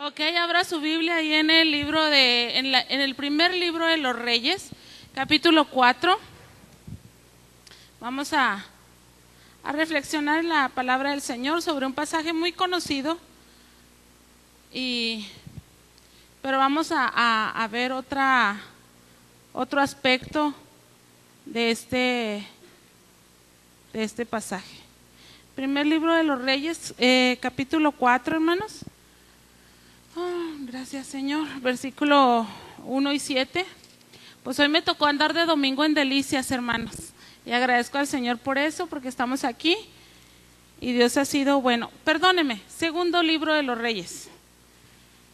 Ok, abra su Biblia ahí en el libro en el primer libro de los Reyes, capítulo 4. Vamos a reflexionar en la palabra del Señor sobre un pasaje muy conocido, pero vamos a ver otro aspecto de este pasaje. Primer libro de los Reyes, capítulo 4, hermanos. Gracias, Señor. Versículo 1 y 7. Pues hoy me tocó andar de domingo en delicias, hermanos. Y agradezco al Señor por eso, porque estamos aquí y Dios ha sido bueno. Perdóneme, segundo libro de los Reyes.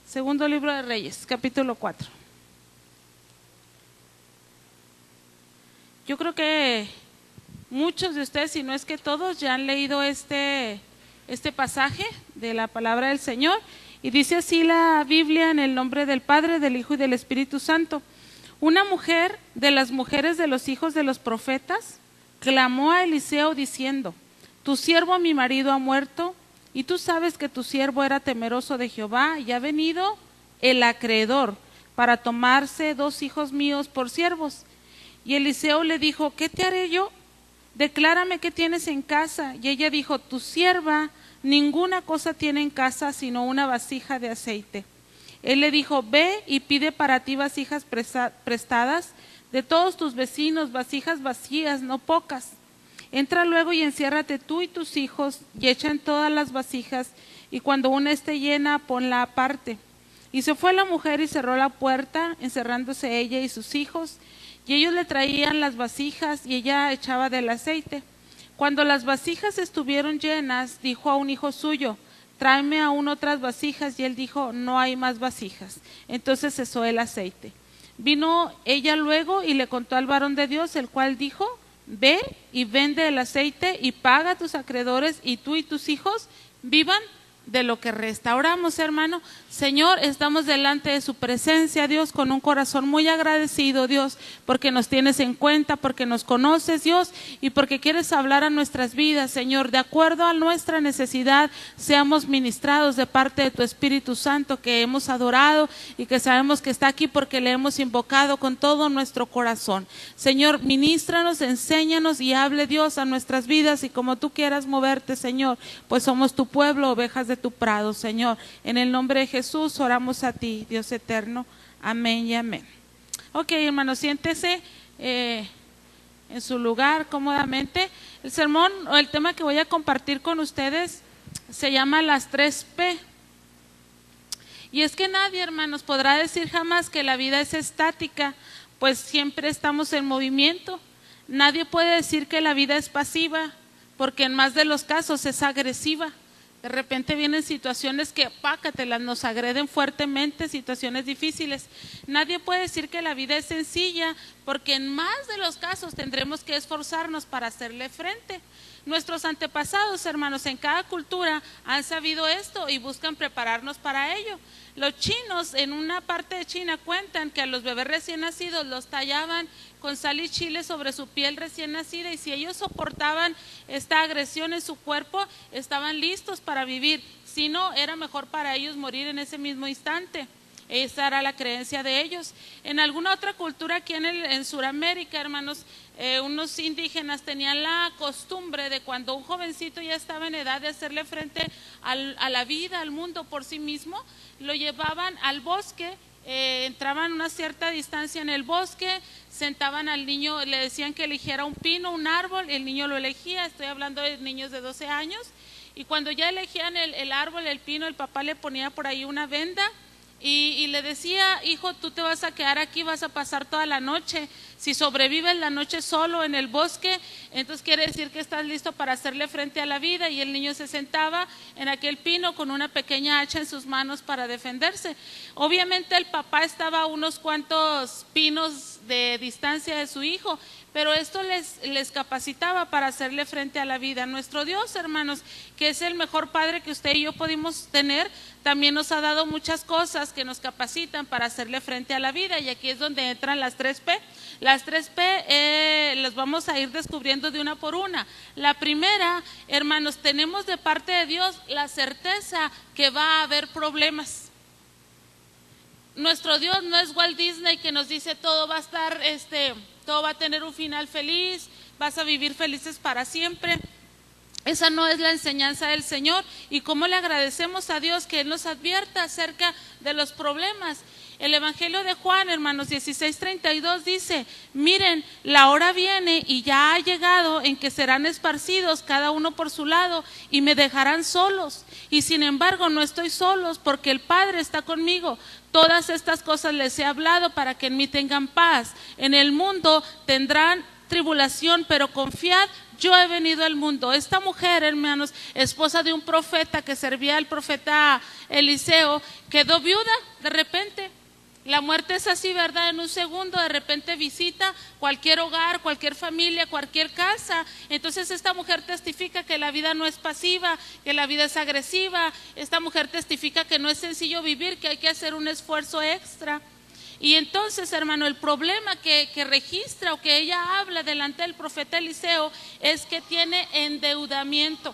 Segundo libro de Reyes, capítulo 4. Yo creo que muchos de ustedes, si no es que todos, ya han leído este pasaje de la palabra del Señor. Y dice así la Biblia: en el nombre del Padre, del Hijo y del Espíritu Santo. Una mujer de las mujeres de los hijos de los profetas clamó a Eliseo diciendo: tu siervo mi marido ha muerto, y tú sabes que tu siervo era temeroso de Jehová, y ha venido el acreedor para tomarse 2 hijos míos por siervos. Y Eliseo le dijo: ¿qué te haré yo? Declárame qué tienes en casa. Y ella dijo: tu sierva ninguna cosa tiene en casa sino una vasija de aceite. Él le dijo: ve y pide para ti vasijas prestadas de todos tus vecinos, vasijas vacías, no pocas. Entra luego y enciérrate tú y tus hijos y echa en todas las vasijas, y cuando una esté llena, ponla aparte. Y se fue la mujer y cerró la puerta, encerrándose ella y sus hijos, y ellos le traían las vasijas y ella echaba del aceite. Cuando las vasijas estuvieron llenas, dijo a un hijo suyo: tráeme aún otras vasijas. Y él dijo: no hay más vasijas. Entonces cesó el aceite. Vino ella luego y le contó al varón de Dios, el cual dijo: ve y vende el aceite y paga a tus acreedores, y tú y tus hijos vivan de lo que resta. Oramos, hermano. Señor, estamos delante de su presencia, Dios, con un corazón muy agradecido, Dios, porque nos tienes en cuenta, porque nos conoces, Dios, y porque quieres hablar a nuestras vidas, Señor. De acuerdo a nuestra necesidad, seamos ministrados de parte de tu Espíritu Santo, que hemos adorado y que sabemos que está aquí porque le hemos invocado con todo nuestro corazón. Señor, ministranos, enséñanos y hable, Dios, a nuestras vidas, y como tú quieras moverte, Señor, pues somos tu pueblo, ovejas de tu prado, Señor. En el nombre de Jesús oramos a ti, Dios eterno. Amén y amén. Ok, hermanos, siéntese en su lugar cómodamente. El sermón o el tema que voy a compartir con ustedes se llama las 3P. Y es que nadie, hermanos, podrá decir jamás que la vida es estática, pues siempre estamos en movimiento. Nadie puede decir que la vida es pasiva, porque en más de los casos es agresiva. De repente vienen situaciones que, pácatelas, nos agreden fuertemente, situaciones difíciles. Nadie puede decir que la vida es sencilla, porque en más de los casos tendremos que esforzarnos para hacerle frente. Nuestros antepasados, hermanos, en cada cultura han sabido esto y buscan prepararnos para ello. Los chinos, en una parte de China, cuentan que a los bebés recién nacidos los tallaban con sal y chile sobre su piel recién nacida, y si ellos soportaban esta agresión en su cuerpo, estaban listos para vivir. Si no, era mejor para ellos morir en ese mismo instante. Esa era la creencia de ellos. En alguna otra cultura aquí en Sudamérica, hermanos, unos indígenas tenían la costumbre de, cuando un jovencito ya estaba en edad de hacerle frente a la vida, al mundo por sí mismo, lo llevaban al bosque. Entraban una cierta distancia en el bosque, sentaban al niño, le decían que eligiera un pino, un árbol, el niño lo elegía. Estoy hablando de niños de 12 años. Y cuando ya elegían el árbol, el pino, el papá le ponía por ahí una venda y le decía: hijo, tú te vas a quedar aquí, vas a pasar toda la noche. Si sobrevives la noche solo en el bosque, entonces quiere decir que estás listo para hacerle frente a la vida. Y el niño se sentaba en aquel pino con una pequeña hacha en sus manos para defenderse. Obviamente el papá estaba a unos cuantos pinos de distancia de su hijo, pero esto les capacitaba para hacerle frente a la vida. Nuestro Dios, hermanos, que es el mejor Padre que usted y yo pudimos tener, también nos ha dado muchas cosas que nos capacitan para hacerle frente a la vida, y aquí es donde entran las 3P. Las 3P las vamos a ir descubriendo de una por una. La primera, hermanos, tenemos de parte de Dios la certeza que va a haber problemas. nuestro Dios no es Walt Disney que nos dice todo va a estar, todo va a tener un final feliz, vas a vivir felices para siempre. Esa no es la enseñanza del Señor. Y cómo le agradecemos a Dios que Él nos advierta acerca de los problemas. El Evangelio de Juan, hermanos, 16:32 dice: miren, la hora viene y ya ha llegado en que serán esparcidos cada uno por su lado y me dejarán solos. Y sin embargo no estoy solos, porque el Padre está conmigo. Todas estas cosas les he hablado para que en mí tengan paz. En el mundo tendrán tribulación, pero confiad, yo he venido al mundo. Esta mujer, hermanos, esposa de un profeta que servía al profeta Eliseo, quedó viuda de repente. La muerte es así, ¿verdad? En un segundo, de repente visita cualquier hogar, cualquier familia, cualquier casa. Entonces esta mujer testifica que la vida no es pasiva, que la vida es agresiva. Esta mujer testifica que no es sencillo vivir, que hay que hacer un esfuerzo extra. Y entonces, hermano, el problema que registra o que ella habla delante del profeta Eliseo es que tiene endeudamiento.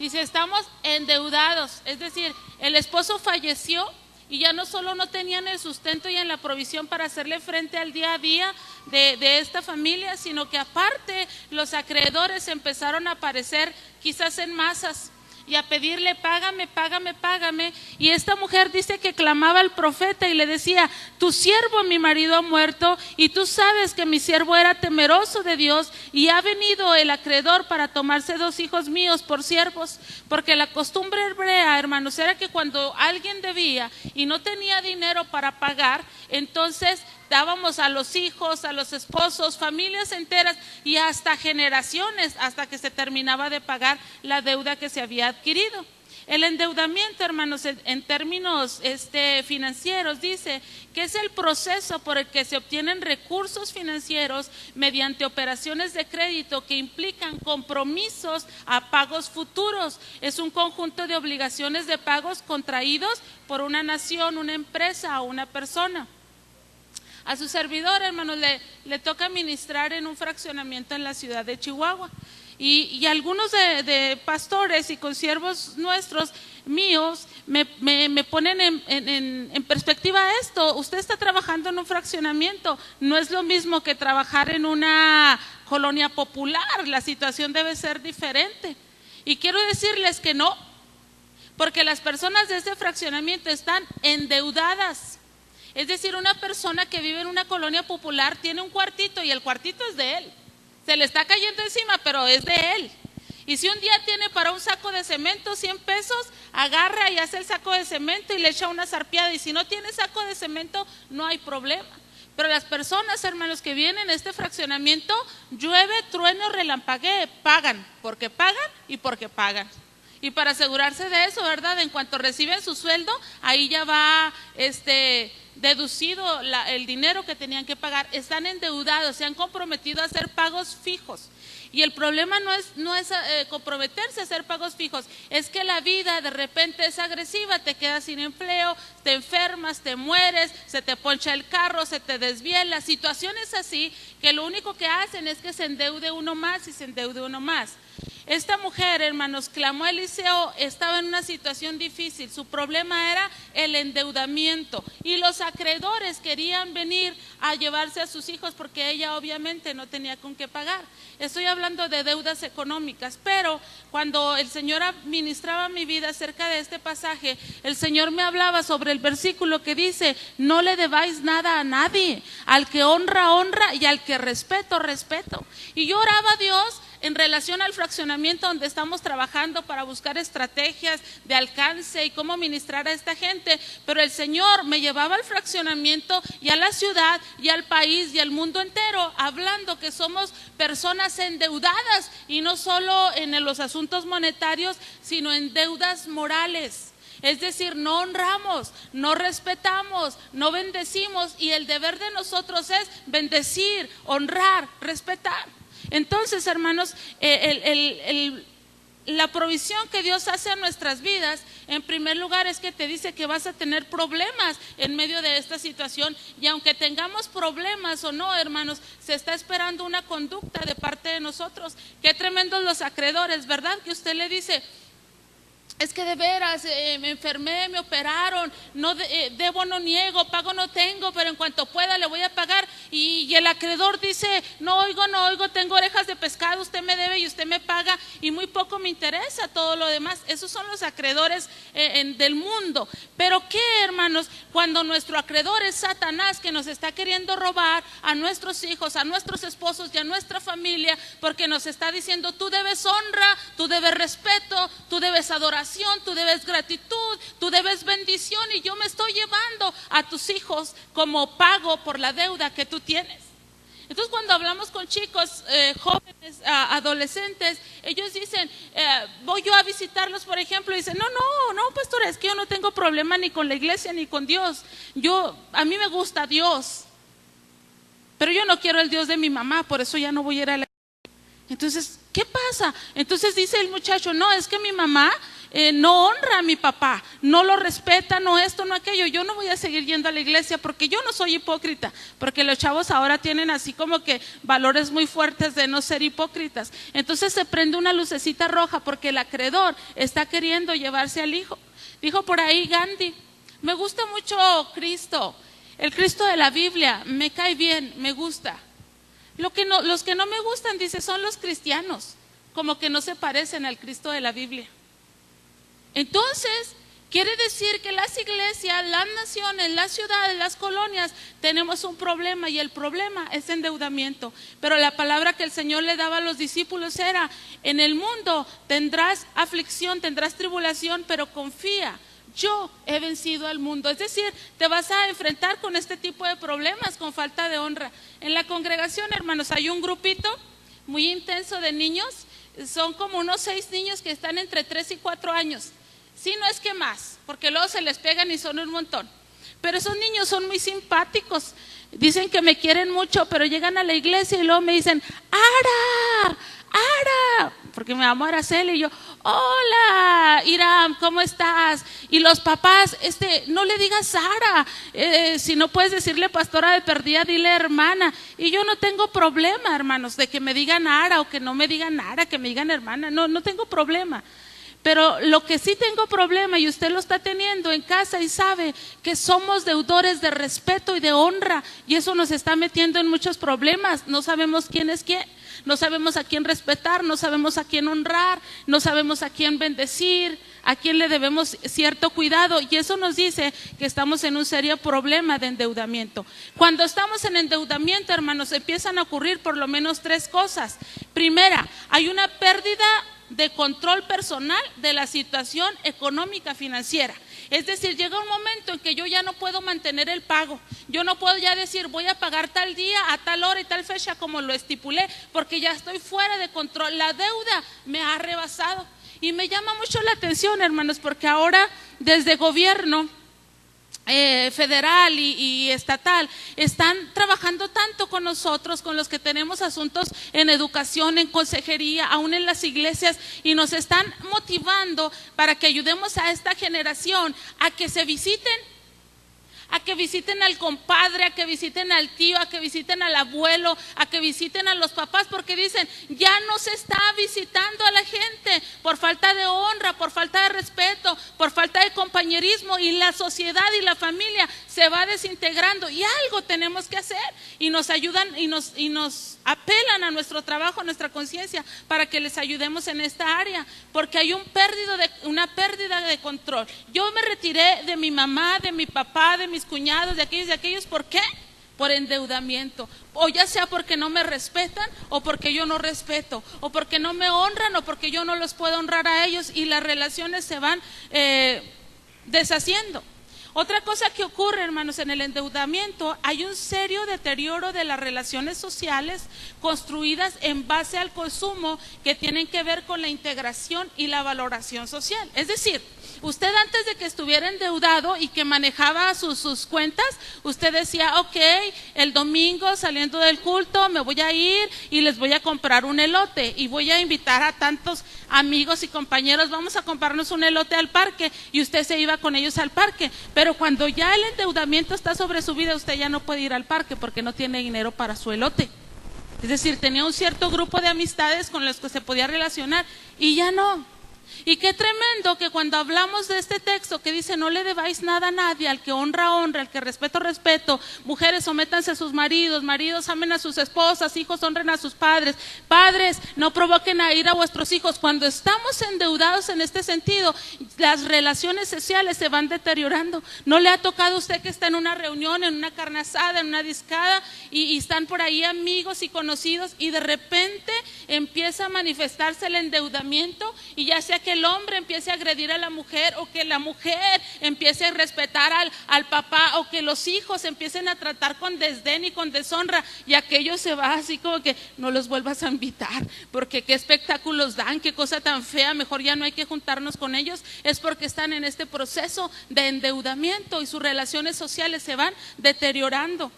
Dice, estamos endeudados, es decir, el esposo falleció y ya no solo no tenían el sustento y en la provisión para hacerle frente al día a día de esta familia, sino que aparte los acreedores empezaron a aparecer quizás en masas y a pedirle págame, págame, págame. Y esta mujer dice que clamaba al profeta y le decía, tu siervo mi marido ha muerto y tú sabes que mi siervo era temeroso de Dios y ha venido el acreedor para tomarse 2 hijos míos por siervos. Porque la costumbre hebrea, hermanos, era que cuando alguien debía y no tenía dinero para pagar, entonces dábamos a los hijos, a los esposos, familias enteras y hasta generaciones, hasta que se terminaba de pagar la deuda que se había adquirido. El endeudamiento, hermanos, en términos financieros, dice que es el proceso por el que se obtienen recursos financieros mediante operaciones de crédito que implican compromisos a pagos futuros. Es un conjunto de obligaciones de pagos contraídos por una nación, una empresa o una persona. A su servidor, hermanos, le toca ministrar en un fraccionamiento en la ciudad de Chihuahua. Y algunos de pastores y consiervos nuestros, míos, me ponen en perspectiva esto. Usted está trabajando en un fraccionamiento, no es lo mismo que trabajar en una colonia popular, la situación debe ser diferente. Y quiero decirles que no, porque las personas de este fraccionamiento están endeudadas. Es decir, una persona que vive en una colonia popular tiene un cuartito y el cuartito es de él. Se le está cayendo encima, pero es de él. Y si un día tiene para un saco de cemento 100 pesos, agarra y hace el saco de cemento y le echa una zarpeada. Y si no tiene saco de cemento, no hay problema. Pero las personas, hermanos, que vienen a este fraccionamiento, llueve, trueno, relampaguee, pagan porque pagan. Y para asegurarse de eso, ¿verdad? En cuanto reciben su sueldo, ahí ya va deducido el dinero que tenían que pagar. Están endeudados, se han comprometido a hacer pagos fijos. Y el problema no es comprometerse a hacer pagos fijos, es que la vida de repente es agresiva, te quedas sin empleo, te enfermas, te mueres, se te poncha el carro, se te desviela, situaciones así que lo único que hacen es que se endeude uno más y se endeude uno más. Esta mujer, hermanos, clamó a Eliseo, estaba en una situación difícil, su problema era el endeudamiento y los acreedores querían venir a llevarse a sus hijos porque ella obviamente no tenía con qué pagar. Estoy hablando de deudas económicas, pero cuando el Señor administraba mi vida acerca de este pasaje, el Señor me hablaba sobre el versículo que dice, no le debáis nada a nadie, al que honra, honra y al que respeto, respeto. Y yo oraba a Dios en relación al fraccionamiento donde estamos trabajando para buscar estrategias de alcance y cómo ministrar a esta gente, pero el Señor me llevaba al fraccionamiento y a la ciudad y al país y al mundo entero, hablando que somos personas endeudadas y no solo en los asuntos monetarios, sino en deudas morales. Es decir, no honramos, no respetamos, no bendecimos y el deber de nosotros es bendecir, honrar, respetar. Entonces, hermanos, la provisión que Dios hace a nuestras vidas, en primer lugar es que te dice que vas a tener problemas en medio de esta situación y aunque tengamos problemas o no, hermanos, se está esperando una conducta de parte de nosotros. Qué tremendos los acreedores, ¿verdad? Que usted le dice, es que de veras me enfermé, me operaron, no debo, no niego, pago no tengo, pero en cuanto pueda le voy a pagar. Y el acreedor dice, no oigo, tengo orejas de pescado, usted me debe y usted me paga y muy poco me interesa todo lo demás. Esos son los acreedores del mundo. Pero ¿qué, hermanos? Cuando nuestro acreedor es Satanás, que nos está queriendo robar a nuestros hijos, a nuestros esposos y a nuestra familia, porque nos está diciendo, tú debes honra, tú debes respeto, tú debes adoración, tú debes gratitud, tú debes bendición, y yo me estoy llevando a tus hijos como pago por la deuda que tú tienes. Entonces, cuando hablamos con chicos, jóvenes, adolescentes, ellos dicen, voy yo a visitarlos, por ejemplo, y dicen, no, pastor, es que yo no tengo problema ni con la iglesia ni con Dios. A mí me gusta Dios, pero yo no quiero el Dios de mi mamá, por eso ya no voy a ir a la iglesia. Entonces, ¿qué pasa? Entonces dice el muchacho, no, es que mi mamá no honra a mi papá, no lo respeta, no esto, no aquello, yo no voy a seguir yendo a la iglesia porque yo no soy hipócrita, porque los chavos ahora tienen así como que valores muy fuertes de no ser hipócritas. Entonces se prende una lucecita roja porque el acreedor está queriendo llevarse al hijo. Dijo por ahí Gandhi, me gusta mucho Cristo, el Cristo de la Biblia, me cae bien, me gusta. Los que no me gustan, dice, son los cristianos, como que no se parecen al Cristo de la Biblia. Entonces, quiere decir que las iglesias, las naciones, las ciudades, las colonias, tenemos un problema, y el problema es endeudamiento. Pero la palabra que el Señor le daba a los discípulos era, en el mundo tendrás aflicción, tendrás tribulación, pero confía, yo he vencido al mundo. Es decir, te vas a enfrentar con este tipo de problemas, con falta de honra. En la congregación, hermanos, hay un grupito muy intenso de niños, son como unos 6 niños que están entre 3 y 4 años. Sí, no es que más, porque luego se les pegan y son un montón. Pero esos niños son muy simpáticos. Dicen que me quieren mucho, pero llegan a la iglesia y luego me dicen, Ara, porque me llamo Araceli, y yo, hola, Iram, ¿cómo estás? Y los papás, no le digas Sara, si no puedes decirle pastora de perdida, dile hermana. Y yo no tengo problema, hermanos, de que me digan Ara o que no me digan Ara, que me digan hermana, no tengo problema. Pero lo que sí tengo problema, y usted lo está teniendo en casa y sabe que somos deudores de respeto y de honra, y eso nos está metiendo en muchos problemas. No sabemos quién es quién, no sabemos a quién respetar, no sabemos a quién honrar, no sabemos a quién bendecir, a quién le debemos cierto cuidado, y eso nos dice que estamos en un serio problema de endeudamiento. Cuando estamos en endeudamiento, hermanos, empiezan a ocurrir por lo menos 3 cosas. Primera, hay una pérdida de control personal de la situación económica financiera. Es decir, llega un momento en que yo ya no puedo mantener el pago, yo no puedo ya decir voy a pagar tal día, a tal hora y tal fecha como lo estipulé, porque ya estoy fuera de control, la deuda me ha rebasado. Y me llama mucho la atención, hermanos, porque ahora desde gobierno federal y estatal están trabajando tanto con nosotros, con los que tenemos asuntos en educación, en consejería, aún en las iglesias, y nos están motivando para que ayudemos a esta generación a que se visiten, a que visiten al compadre, a que visiten al tío, a que visiten al abuelo, a que visiten a los papás, porque dicen, ya no se está visitando a la gente por falta de honra, por falta de respeto, por falta de compañerismo, y la sociedad y la familia se va desintegrando, y algo tenemos que hacer, y nos ayudan y nos apelan a nuestro trabajo, a nuestra conciencia, para que les ayudemos en esta área, porque hay una pérdida de control. Yo me retiré de mi mamá, de mi papá, de mis cuñados, de aquellos, ¿por qué? Por endeudamiento, o ya sea porque no me respetan, o porque yo no respeto, o porque no me honran, o porque yo no los puedo honrar a ellos, y las relaciones se van deshaciendo. Otra cosa que ocurre, hermanos, en el endeudamiento, hay un serio deterioro de las relaciones sociales construidas en base al consumo, que tienen que ver con la integración y la valoración social. Es decir, usted antes de que estuviera endeudado y que manejaba sus cuentas, usted decía, ok, el domingo saliendo del culto me voy a ir y les voy a comprar un elote, y voy a invitar a tantos amigos y compañeros, vamos a comprarnos un elote al parque, y usted se iba con ellos al parque. Pero cuando ya el endeudamiento está sobre su vida, usted ya no puede ir al parque porque no tiene dinero para su elote. Es decir, tenía un cierto grupo de amistades con los que se podía relacionar, y ya no. Y qué tremendo que cuando hablamos de este texto que dice no le debáis nada a nadie, al que honra, honra, al que respeto, respeto, mujeres sométanse a sus maridos, maridos amen a sus esposas, hijos honren a sus padres, padres no provoquen a ira a vuestros hijos. Cuando estamos endeudados en este sentido, las relaciones sociales se van deteriorando. ¿No le ha tocado a usted que está en una reunión, en una carne asada, en una discada y están por ahí amigos y conocidos y de repente empieza a manifestarse el endeudamiento y ya sea que el hombre empiece a agredir a la mujer o que la mujer empiece a respetar al papá o que los hijos empiecen a tratar con desdén y con deshonra y aquello se va así como que no los vuelvas a invitar porque qué espectáculos dan, qué cosa tan fea, mejor ya no hay que juntarnos con ellos? Es porque están en este proceso de endeudamiento y sus relaciones sociales se van deteriorando.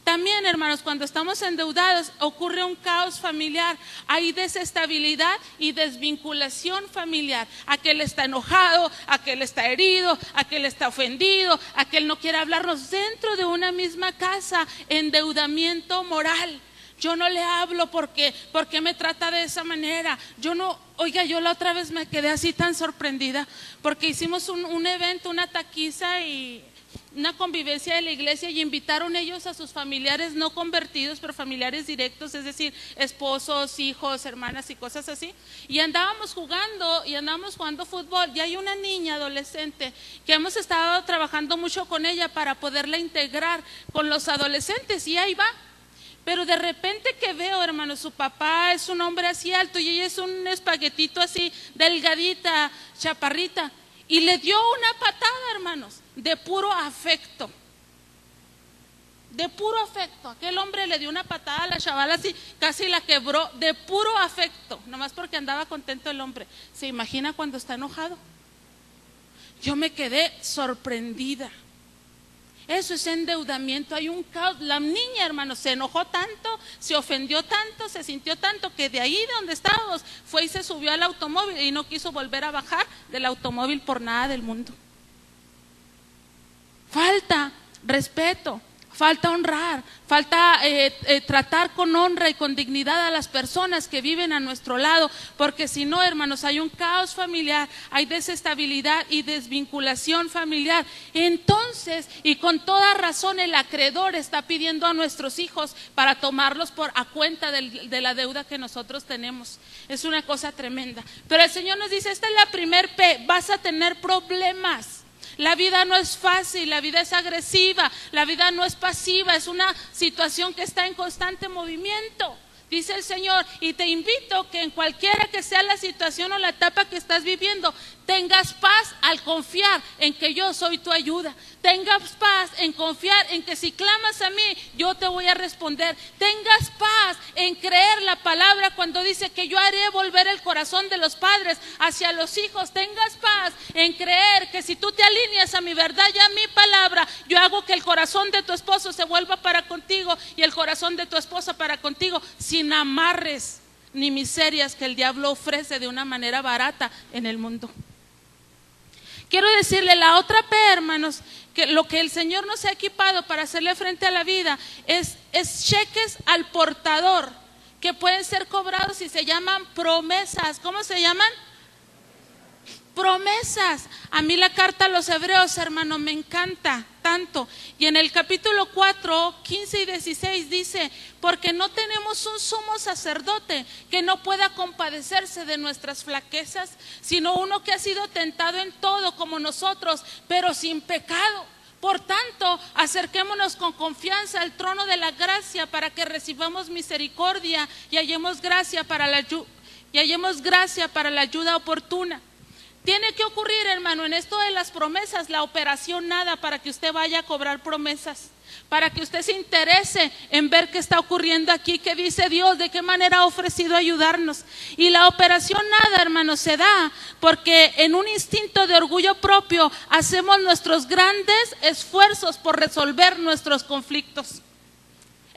También, hermanos, cuando estamos endeudados ocurre un caos familiar, hay desestabilidad y desvinculación familiar. Aquel está enojado, aquel está herido, aquel está ofendido, aquel no quiere hablarnos dentro de una misma casa, endeudamiento moral. Yo no le hablo porque me trata de esa manera. Yo la otra vez me quedé así tan sorprendida porque hicimos un evento, una taquiza y una convivencia de la iglesia y invitaron ellos a sus familiares no convertidos, pero familiares directos, es decir, esposos, hijos, hermanas y cosas así. Y andábamos jugando fútbol y hay una niña adolescente que hemos estado trabajando mucho con ella para poderla integrar con los adolescentes y ahí va. Pero de repente que veo, hermano, su papá es un hombre así alto y ella es un espaguetito así, delgadita, chaparrita. Y le dio una patada, hermanos, de puro afecto. De puro afecto. Aquel hombre le dio una patada a la chavala así, casi la quebró, de puro afecto. Nomás porque andaba contento el hombre. ¿Se imagina cuando está enojado? Yo me quedé sorprendida. Eso es endeudamiento, hay un caos. La niña, hermanos, se enojó tanto, se ofendió tanto, se sintió tanto que de ahí de donde estábamos fue y se subió al automóvil y no quiso volver a bajar del automóvil por nada del mundo. Falta respeto, falta honrar, falta tratar con honra y con dignidad a las personas que viven a nuestro lado, porque si no, hermanos, hay un caos familiar, hay desestabilidad y desvinculación familiar. Entonces, y con toda razón, el acreedor está pidiendo a nuestros hijos para tomarlos a cuenta de la deuda que nosotros tenemos. Es una cosa tremenda. Pero el Señor nos dice, esta es la primer P, vas a tener problemas. La vida no es fácil, la vida es agresiva, la vida no es pasiva, es una situación que está en constante movimiento. Dice el Señor, y te invito que en cualquiera que sea la situación o la etapa que estás viviendo, tengas paz al confiar en que yo soy tu ayuda. Tengas paz en confiar en que si clamas a mí, yo te voy a responder. Tengas paz en creer la palabra cuando dice que yo haré volver el corazón de los padres hacia los hijos. Tengas paz en creer que si tú te alineas a mi verdad y a mi palabra, yo hago que el corazón de tu esposo se vuelva para contigo y el corazón de tu esposa para contigo, sin amarres ni miserias que el diablo ofrece de una manera barata en el mundo. Quiero decirle la otra P, hermanos, que lo que el Señor nos ha equipado para hacerle frente a la vida es cheques al portador que pueden ser cobrados y se llaman promesas. ¿Cómo se llaman? Promesas. A mí la carta a los Hebreos, hermano, me encanta tanto. Y en el capítulo 4, 15 y 16 dice, porque no tenemos un sumo sacerdote que no pueda compadecerse de nuestras flaquezas, sino uno que ha sido tentado en todo como nosotros, pero sin pecado. Por tanto, acerquémonos con confianza al trono de la gracia para que recibamos misericordia y hallemos gracia para la ayuda oportuna. Tiene que ocurrir, hermano, en esto de las promesas, la operación nada para que usted vaya a cobrar promesas, para que usted se interese en ver qué está ocurriendo aquí, qué dice Dios, de qué manera ha ofrecido ayudarnos. Y la operación nada, hermano, se da porque en un instinto de orgullo propio hacemos nuestros grandes esfuerzos por resolver nuestros conflictos.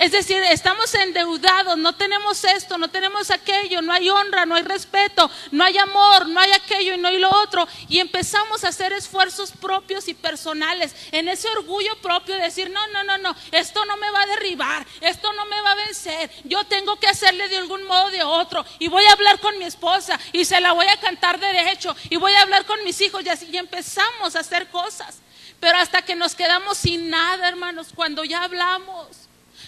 Es decir, estamos endeudados, no tenemos esto, no tenemos aquello, no hay honra, no hay respeto, no hay amor, no hay aquello y no hay lo otro. Y empezamos a hacer esfuerzos propios y personales, en ese orgullo propio de decir, no, esto no me va a derribar, esto no me va a vencer. Yo tengo que hacerle de algún modo o de otro. Y voy a hablar con mi esposa y se la voy a cantar derecho. Y voy a hablar con mis hijos y así. Y empezamos a hacer cosas. Pero hasta que nos quedamos sin nada, hermanos, cuando ya hablamos,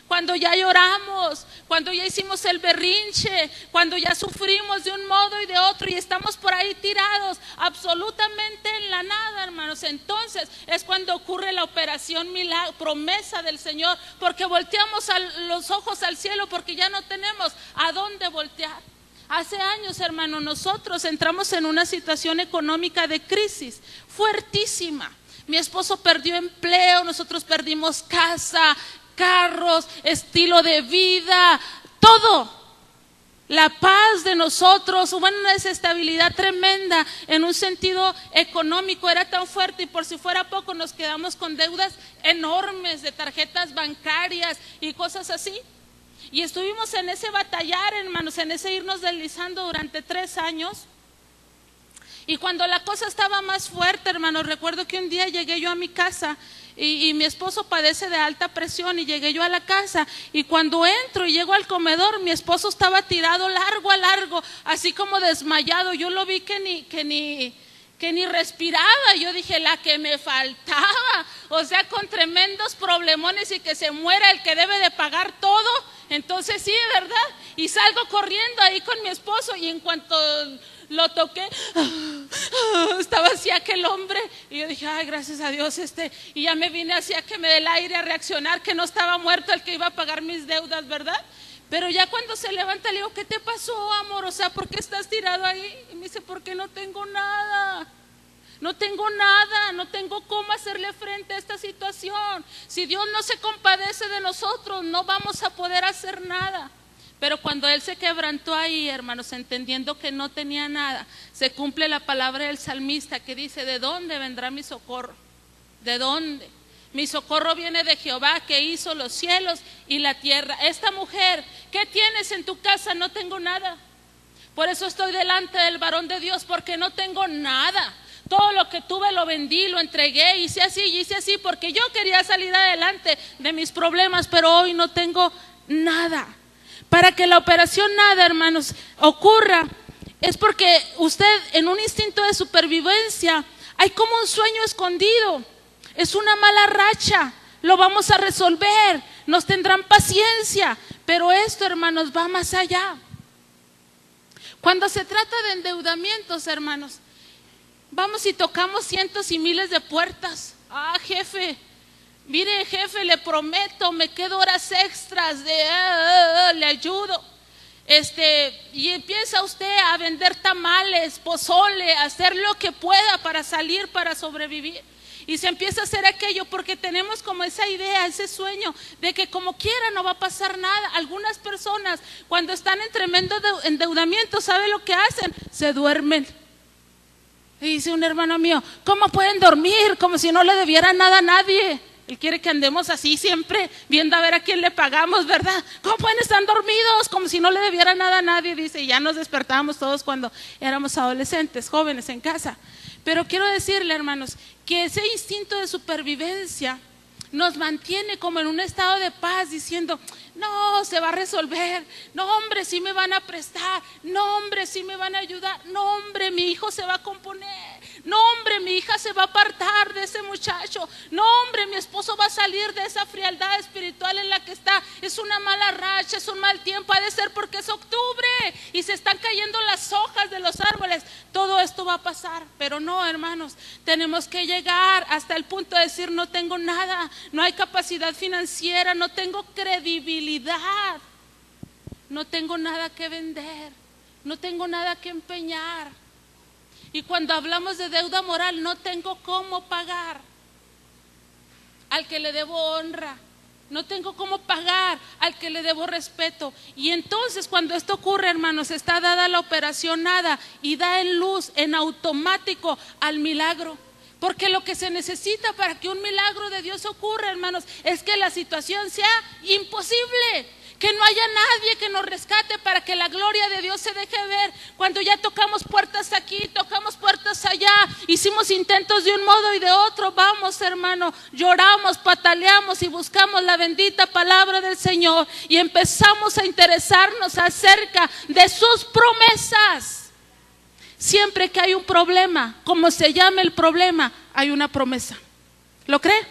cuando ya lloramos, cuando ya hicimos el berrinche, cuando ya sufrimos de un modo y de otro y estamos por ahí tirados absolutamente en la nada, hermanos, entonces es cuando ocurre la operación milagro, promesa del Señor, porque volteamos los ojos al cielo porque ya no tenemos a dónde voltear. Hace años, hermano, nosotros entramos en una situación económica de crisis fuertísima. Mi esposo perdió empleo, nosotros perdimos casa, carros, estilo de vida, todo. La paz de nosotros, hubo una desestabilidad tremenda en un sentido económico, era tan fuerte y por si fuera poco nos quedamos con deudas enormes de tarjetas bancarias y cosas así. Y estuvimos en ese batallar, hermanos, en ese irnos deslizando durante 3 años. Y cuando la cosa estaba más fuerte, hermanos, recuerdo que un día llegué yo a mi casa y mi esposo padece de alta presión y llegué yo a la casa y cuando entro y llego al comedor, mi esposo estaba tirado largo a largo, así como desmayado. Yo lo vi que ni respiraba. Yo dije, la que me faltaba, o sea, con tremendos problemones y que se muera el que debe de pagar todo. Entonces sí, ¿verdad? Y salgo corriendo ahí con mi esposo y en cuanto lo toqué, estaba así aquel hombre y yo dije, ay, gracias a Dios, y ya me vine hacia que me dé el aire a reaccionar, que no estaba muerto el que iba a pagar mis deudas, ¿verdad? Pero ya cuando se levanta le digo, ¿qué te pasó, amor? O sea, ¿por qué estás tirado ahí? Y me dice, porque no tengo nada. No tengo nada, no tengo cómo hacerle frente a esta situación. Si Dios no se compadece de nosotros, no vamos a poder hacer nada. Pero cuando él se quebrantó ahí, hermanos, entendiendo que no tenía nada, se cumple la palabra del salmista que dice, ¿de dónde vendrá mi socorro? ¿De dónde? Mi socorro viene de Jehová que hizo los cielos y la tierra. Esta mujer, ¿qué tienes en tu casa? No tengo nada. Por eso estoy delante del varón de Dios, porque no tengo nada. Todo lo que tuve lo vendí, lo entregué, hice así, porque yo quería salir adelante de mis problemas, pero hoy no tengo nada. Para que la operación nada, hermanos, ocurra, es porque usted en un instinto de supervivencia, hay como un sueño escondido, es una mala racha, lo vamos a resolver, nos tendrán paciencia, pero esto, hermanos, va más allá. Cuando se trata de endeudamientos, hermanos, vamos y tocamos cientos y miles de puertas. Ah, jefe, mire, jefe, le prometo, me quedo horas extras le ayudo. Y empieza usted a vender tamales, pozole, a hacer lo que pueda para salir, para sobrevivir. Y se empieza a hacer aquello porque tenemos como esa idea, ese sueño de que como quiera no va a pasar nada. Algunas personas cuando están en tremendo endeudamiento, ¿sabe lo que hacen? Se duermen. Y dice un hermano mío, ¿cómo pueden dormir? Como si no le debieran nada a nadie. Él quiere que andemos así siempre, viendo a ver a quién le pagamos, ¿verdad? ¿Cómo pueden estar dormidos? Como si no le debieran nada a nadie. Dice, y ya nos despertábamos todos cuando éramos adolescentes, jóvenes en casa. Pero quiero decirle, hermanos, que ese instinto de supervivencia nos mantiene como en un estado de paz, diciendo, no, se va a resolver, no, hombre, sí me van a prestar, no, hombre, sí me van a ayudar, no, hombre, mi hijo se va a componer, no, hombre, mi hija se va a apartar de ese muchacho, no, hombre, mi esposo va a salir de esa frialdad espiritual en la que está, es una mala racha, es un mal tiempo, ha de ser porque es octubre y se están cayendo las hojas de los árboles, todo esto va a pasar. Pero no, hermanos, tenemos que llegar hasta el punto de decir, no tengo nada, no hay capacidad financiera, no tengo credibilidad, no tengo nada que vender, no tengo nada que empeñar. Y cuando hablamos de deuda moral, no tengo cómo pagar al que le debo honra, no tengo cómo pagar al que le debo respeto. Y entonces cuando esto ocurre, hermanos, está dada la operación nada y da en luz en automático al milagro. Porque lo que se necesita para que un milagro de Dios ocurra, hermanos, es que la situación sea imposible, que no haya nadie que nos rescate para que la gloria de Dios se deje ver. Cuando ya tocamos puertas aquí, tocamos puertas allá, hicimos intentos de un modo y de otro, vamos, hermano, lloramos, pataleamos y buscamos la bendita palabra del Señor y empezamos a interesarnos acerca de sus promesas. Siempre que hay un problema, como se llame el problema, hay una promesa. ¿Lo cree?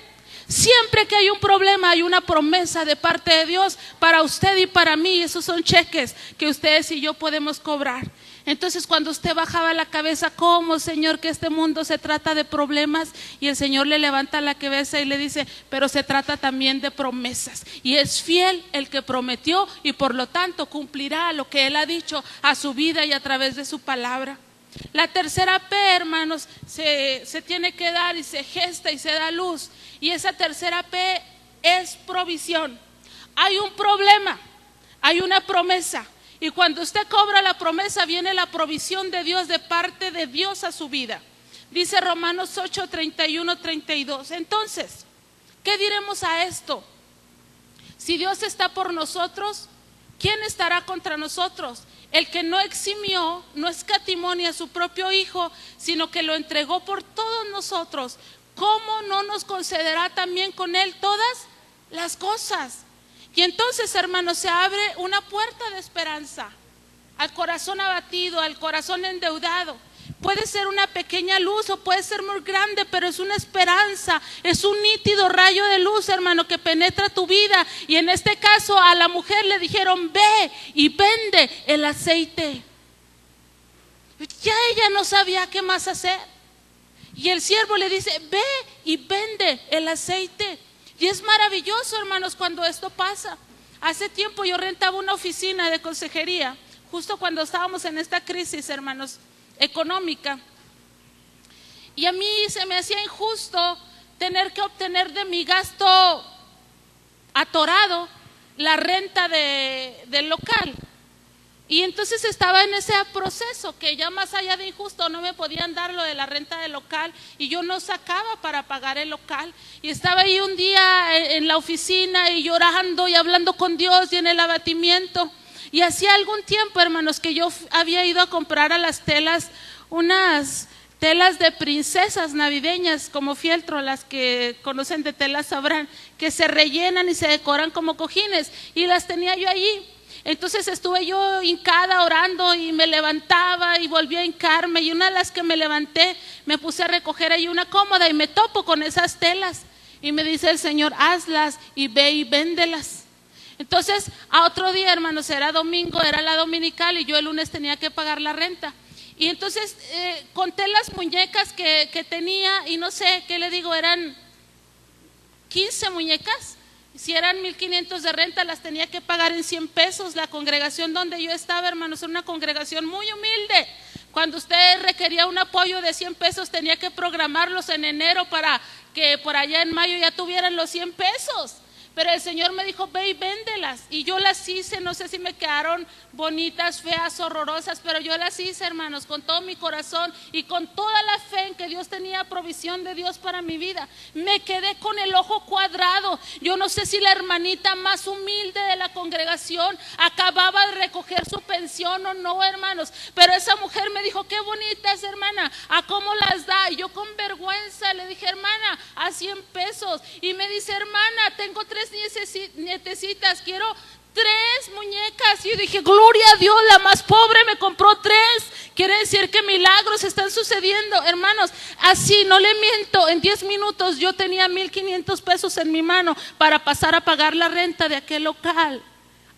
Siempre que hay un problema, hay una promesa de parte de Dios para usted y para mí. Esos son cheques que ustedes y yo podemos cobrar. Entonces, cuando usted bajaba la cabeza, ¿cómo, Señor, que este mundo se trata de problemas? Y el Señor le levanta la cabeza y le dice, pero se trata también de promesas. Y es fiel el que prometió y por lo tanto cumplirá lo que Él ha dicho a su vida y a través de su palabra. La tercera P, hermanos, se tiene que dar y se gesta y se da luz. Y esa tercera P es provisión. Hay un problema, hay una promesa. Y cuando usted cobra la promesa, viene la provisión de Dios, de parte de Dios a su vida. Dice Romanos 8, 31, 32. Entonces, ¿qué diremos a esto? Si Dios está por nosotros, ¿quién estará contra nosotros? El que no eximió, no escatimó ni a su propio Hijo, sino que lo entregó por todos nosotros, ¿cómo no nos concederá también con Él todas las cosas? Y entonces, hermanos, se abre una puerta de esperanza al corazón abatido, al corazón endeudado. Puede ser una pequeña luz o puede ser muy grande, pero es una esperanza, es un nítido rayo de luz, hermano, que penetra tu vida. Y en este caso a la mujer le dijeron, ve y vende el aceite. Ya ella no sabía qué más hacer. Y el siervo le dice, ve y vende el aceite. Y es maravilloso, hermanos, cuando esto pasa. Hace tiempo yo rentaba una oficina de consejería, justo cuando estábamos en esta crisis, hermanos, económica, y a mí se me hacía injusto tener que obtener de mi gasto atorado la renta del local. Y entonces estaba en ese proceso que ya más allá de injusto no me podían dar lo de la renta del local y yo no sacaba para pagar el local. Y estaba ahí un día en la oficina y llorando y hablando con Dios y en el abatimiento. Y hacía algún tiempo, hermanos, que yo había ido a comprar a las telas unas telas de princesas navideñas como fieltro, las que conocen de telas sabrán, que se rellenan y se decoran como cojines, y las tenía yo allí. Entonces estuve yo hincada orando y me levantaba y volví a hincarme, y una de las que me levanté me puse a recoger ahí una cómoda y me topo con esas telas y me dice el Señor, hazlas y ve y véndelas. Entonces a otro día, hermanos, era domingo, era la dominical y yo el lunes tenía que pagar la renta. Y entonces conté las muñecas que tenía y no sé, ¿qué le digo? Eran 15 muñecas. Si eran 1,500 de renta, las tenía que pagar en 100 pesos. La congregación donde yo estaba, hermanos, era una congregación muy humilde. Cuando usted requería un apoyo de 100 pesos, tenía que programarlos en enero para que por allá en mayo ya tuvieran los 100 pesos. Pero el Señor me dijo, ve y véndelas. Y yo las hice, no sé si me quedaron bonitas, feas, horrorosas, pero yo las hice, hermanos, con todo mi corazón y con toda la fe en que Dios tenía provisión de Dios para mi vida. Me quedé con el ojo cuadrado. Yo no sé si la hermanita más humilde de la congregación acababa de recoger su pensión o no, hermanos, pero esa mujer me dijo, qué bonitas, hermana, ¿a cómo las da? Y yo con vergüenza le dije, hermana, a 100 pesos. Y me dice, hermana, tengo 3 nietecitas, quiero 3 muñecas. Y yo dije, gloria a Dios, la más pobre me compró 3. Quiere decir que milagros están sucediendo, hermanos. Así, no le miento, en 10 minutos yo tenía 1,500 pesos en mi mano para pasar a pagar la renta de aquel local.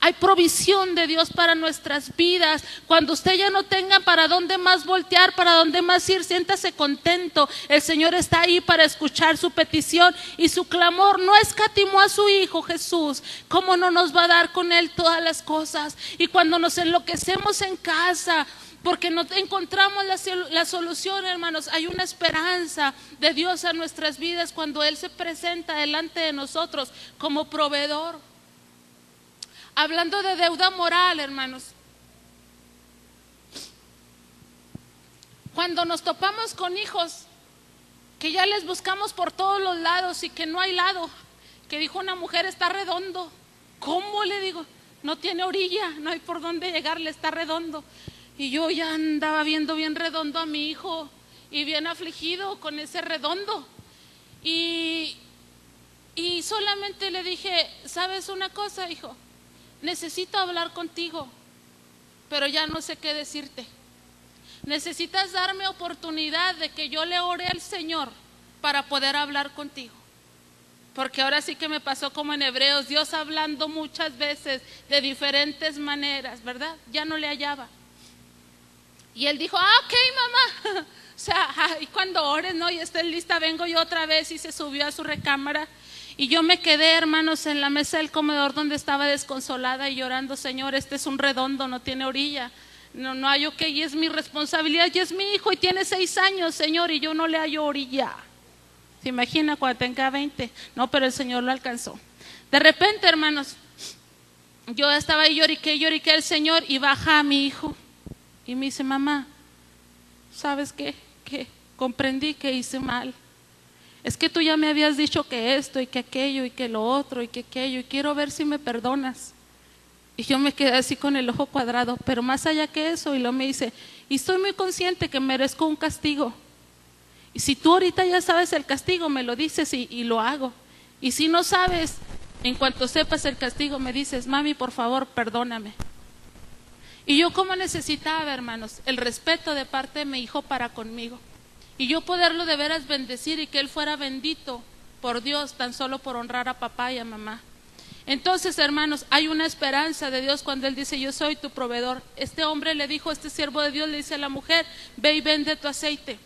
Hay provisión de Dios para nuestras vidas. Cuando usted ya no tenga para dónde más voltear, para dónde más ir, siéntase contento. El Señor está ahí para escuchar su petición y su clamor. No escatimó a su Hijo Jesús. ¿Cómo no nos va a dar con Él todas las cosas? Y cuando nos enloquecemos en casa porque no encontramos la solución, hermanos, hay una esperanza de Dios a nuestras vidas cuando Él se presenta delante de nosotros como proveedor. Hablando de deuda moral, hermanos, cuando nos topamos con hijos que ya les buscamos por todos los lados y que no hay lado, que dijo una mujer, está redondo. ¿Cómo? Le digo, no tiene orilla, no hay por dónde llegarle, está redondo. Y yo ya andaba viendo bien redondo a mi hijo y bien afligido con ese redondo. Y solamente le dije, ¿sabes una cosa, hijo? Necesito hablar contigo, pero ya no sé qué decirte. Necesitas darme oportunidad de que yo le ore al Señor para poder hablar contigo. Porque ahora sí que me pasó como en Hebreos, Dios hablando muchas veces de diferentes maneras, ¿verdad? Ya no le hallaba. Y él dijo, ok, mamá. O sea, y cuando ores, ¿no? Y estés lista, vengo yo otra vez. Y se subió a su recámara. Y yo me quedé, hermanos, en la mesa del comedor donde estaba desconsolada y llorando, Señor, este es un redondo, no tiene orilla. No hay ok, y es mi responsabilidad, y es mi hijo y tiene 6 años, Señor, y yo no le hallo orilla. ¿Se imagina cuando tenga 20? No, pero el Señor lo alcanzó. De repente, hermanos, yo estaba ahí, lloriqué al Señor, y baja a mi hijo y me dice, mamá, ¿sabes qué? Que comprendí que hice mal. Es que tú ya me habías dicho que esto y que aquello y que lo otro y que aquello, y quiero ver si me perdonas. Y yo me quedé así con el ojo cuadrado, pero más allá que eso, y luego me dice, y estoy muy consciente que merezco un castigo. Y si tú ahorita ya sabes el castigo, me lo dices y lo hago. Y si no sabes, en cuanto sepas el castigo, me dices, mami, por favor, perdóname. Y yo como necesitaba, hermanos, el respeto de parte de mi hijo para conmigo. Y yo poderlo de veras bendecir y que él fuera bendito por Dios, tan solo por honrar a papá y a mamá. Entonces, hermanos, hay una esperanza de Dios cuando Él dice, yo soy tu proveedor. Este hombre le dijo, este siervo de Dios le dice a la mujer, ve y vende tu aceite.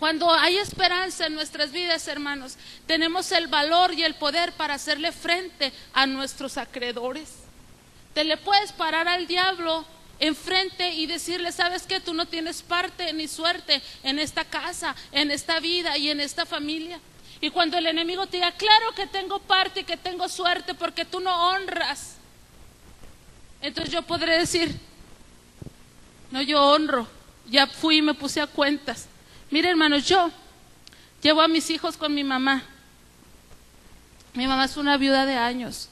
Cuando hay esperanza en nuestras vidas, hermanos, tenemos el valor y el poder para hacerle frente a nuestros acreedores. Te le puedes parar al diablo enfrente y decirle, ¿sabes qué? Tú no tienes parte ni suerte en esta casa, en esta vida y en esta familia. Y cuando el enemigo te diga, claro que tengo parte y que tengo suerte porque tú no honras, entonces yo podré decir, no, yo honro, ya fui y me puse a cuentas. Mire, hermanos, yo llevo a mis hijos con mi mamá. Mi mamá es una viuda de años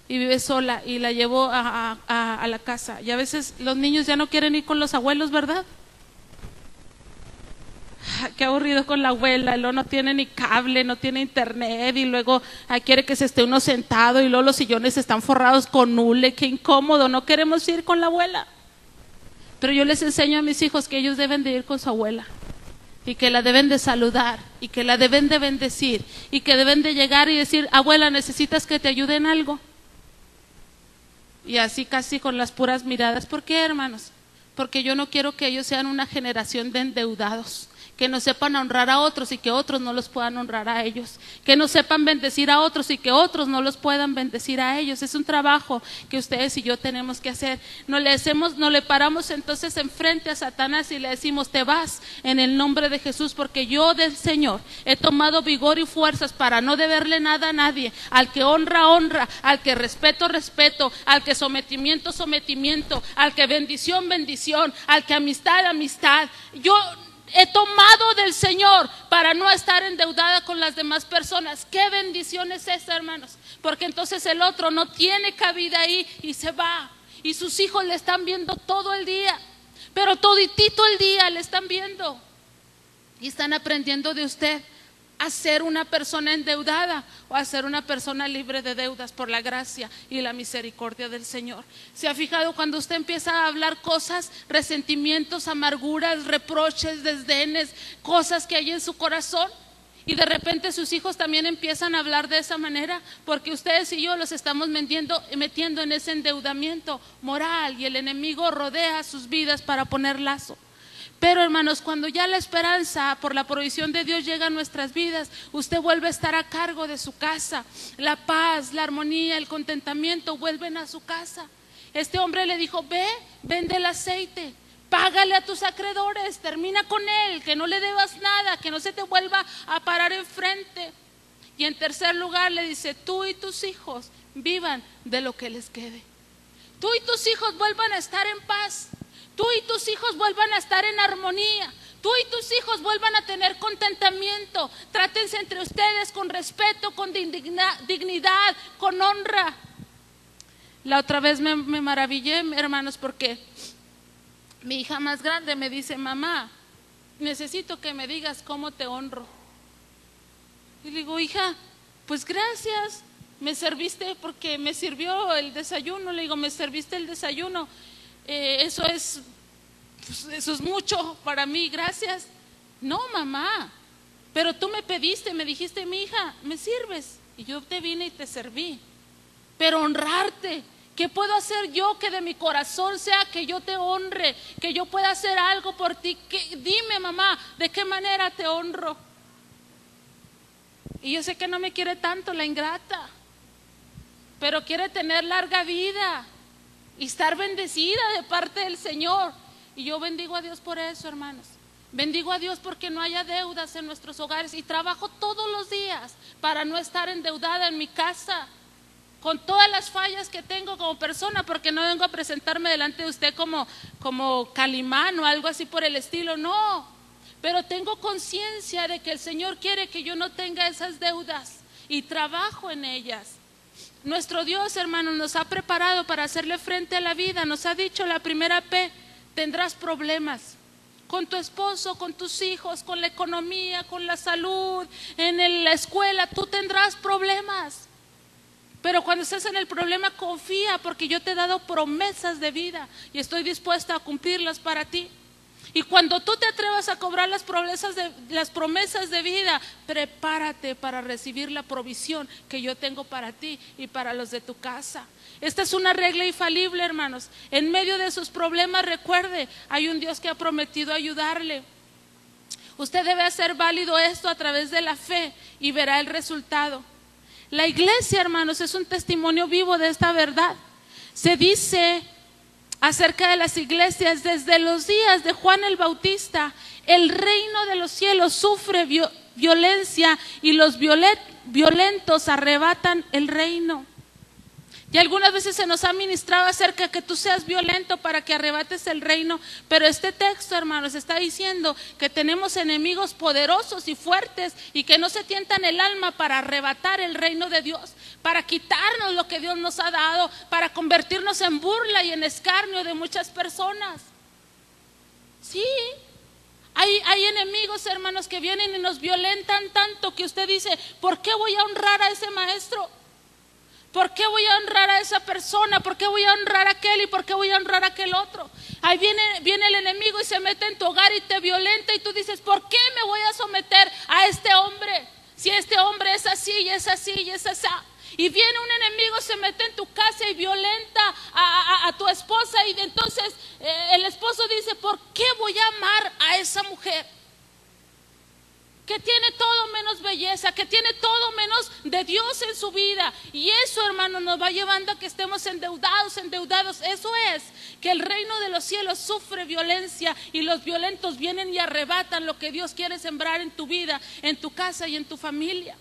y vive sola, y la llevo a la casa. Y a veces los niños ya no quieren ir con los abuelos, ¿verdad? Qué aburrido con la abuela, y luego no tiene ni cable, no tiene internet, y luego quiere que se esté uno sentado, y luego los sillones están forrados con hule, qué incómodo, no queremos ir con la abuela. Pero yo les enseño a mis hijos que ellos deben de ir con su abuela, y que la deben de saludar, y que la deben de bendecir, y que deben de llegar y decir, abuela, ¿necesitas que te ayude en algo? Y así casi con las puras miradas. ¿Por qué, hermanos? Porque yo no quiero que ellos sean una generación de endeudados, que no sepan honrar a otros y que otros no los puedan honrar a ellos, que no sepan bendecir a otros y que otros no los puedan bendecir a ellos. Es un trabajo que ustedes y yo tenemos que hacer. No le paramos entonces enfrente a Satanás y le decimos, te vas en el nombre de Jesús, porque yo del Señor he tomado vigor y fuerzas para no deberle nada a nadie. Al que honra, honra, al que respeto, respeto, al que sometimiento, sometimiento, al que bendición, bendición, al que amistad, amistad. Yo he tomado del Señor para no estar endeudada con las demás personas. ¿Qué bendición es esa, hermanos? Porque entonces el otro no tiene cabida ahí y se va. Y sus hijos le están viendo todo el día, pero toditito el día le están viendo. Y están aprendiendo de usted a ser una persona endeudada o a ser una persona libre de deudas por la gracia y la misericordia del Señor. ¿Se ha fijado cuando usted empieza a hablar cosas, resentimientos, amarguras, reproches, desdenes, cosas que hay en su corazón? Y de repente sus hijos también empiezan a hablar de esa manera, porque ustedes y yo los estamos metiendo en ese endeudamiento moral, y el enemigo rodea sus vidas para poner lazo. Pero, hermanos, cuando ya la esperanza por la provisión de Dios llega a nuestras vidas, usted vuelve a estar a cargo de su casa. La paz, la armonía, el contentamiento vuelven a su casa. Este hombre le dijo, ve, vende el aceite, págale a tus acreedores, termina con él, que no le debas nada, que no se te vuelva a parar enfrente. Y en tercer lugar le dice, tú y tus hijos vivan de lo que les quede. Tú y tus hijos vuelvan a estar en paz. Tú y tus hijos vuelvan a estar en armonía. tú y tus hijos vuelvan a tener contentamiento. Trátense entre ustedes con respeto, con dignidad, con honra. La otra vez me maravillé, hermanos, porque mi hija más grande me dice: mamá, necesito que me digas cómo te honro. Y le digo: hija, pues gracias, me serviste porque me sirvió el desayuno. Le digo: me serviste el desayuno, eso es mucho para mí, gracias. No, mamá, pero tú me pediste, me dijiste: mi hija, me sirves, y yo te vine y te serví. Pero honrarte, ¿qué puedo hacer yo que de mi corazón sea que yo te honre, que yo pueda hacer algo por ti? Dime, mamá, ¿de qué manera te honro? Y yo sé que no me quiere tanto la ingrata, pero quiere tener larga vida y estar bendecida de parte del Señor. Y yo bendigo a Dios por eso, hermanos. Bendigo a Dios porque no haya deudas en nuestros hogares, y trabajo todos los días para no estar endeudada en mi casa, con todas las fallas que tengo como persona, porque no vengo a presentarme delante de usted como Calimán o algo así por el estilo, no, pero tengo conciencia de que el Señor quiere que yo no tenga esas deudas y trabajo en ellas. Nuestro Dios, hermanos, nos ha preparado para hacerle frente a la vida. Nos ha dicho la primera P: tendrás problemas con tu esposo, con tus hijos, con la economía, con la salud, en la escuela, tú tendrás problemas. Pero cuando estés en el problema, confía, porque yo te he dado promesas de vida y estoy dispuesta a cumplirlas para ti. Y cuando tú te atrevas a cobrar las promesas de vida, prepárate para recibir la provisión que yo tengo para ti y para los de tu casa. Esta es una regla infalible, hermanos. En medio de sus problemas, recuerde, hay un Dios que ha prometido ayudarle. Usted debe hacer válido esto a través de la fe y verá el resultado. La iglesia, hermanos, es un testimonio vivo de esta verdad. Se dice acerca de las iglesias: desde los días de Juan el Bautista, el reino de los cielos sufre violencia y los violentos arrebatan el reino. Y algunas veces se nos ha ministrado acerca de que tú seas violento para que arrebates el reino, pero este texto, hermanos, está diciendo que tenemos enemigos poderosos y fuertes y que no se tientan el alma para arrebatar el reino de Dios, para quitarnos lo que Dios nos ha dado, para convertirnos en burla y en escarnio de muchas personas. Sí, hay enemigos, hermanos, que vienen y nos violentan tanto que usted dice: ¿por qué voy a honrar a ese maestro? ¿Por qué voy a honrar a esa persona? ¿Por qué voy a honrar a aquel? ¿Y por qué voy a honrar a aquel otro? Ahí viene el enemigo y se mete en tu hogar y te violenta, y tú dices: ¿por qué me voy a someter a este hombre? Si este hombre es así y es así y es así. Y viene un enemigo, se mete en tu casa y violenta a tu esposa, y entonces el esposo dice: ¿por qué voy a amar a esa mujer que tiene todo menos belleza, que tiene todo menos de Dios en su vida? Y eso, hermano, nos va llevando a que estemos endeudados. Eso es que el reino de los cielos sufre violencia y los violentos vienen y arrebatan lo que Dios quiere sembrar en tu vida, en tu casa y en tu familia.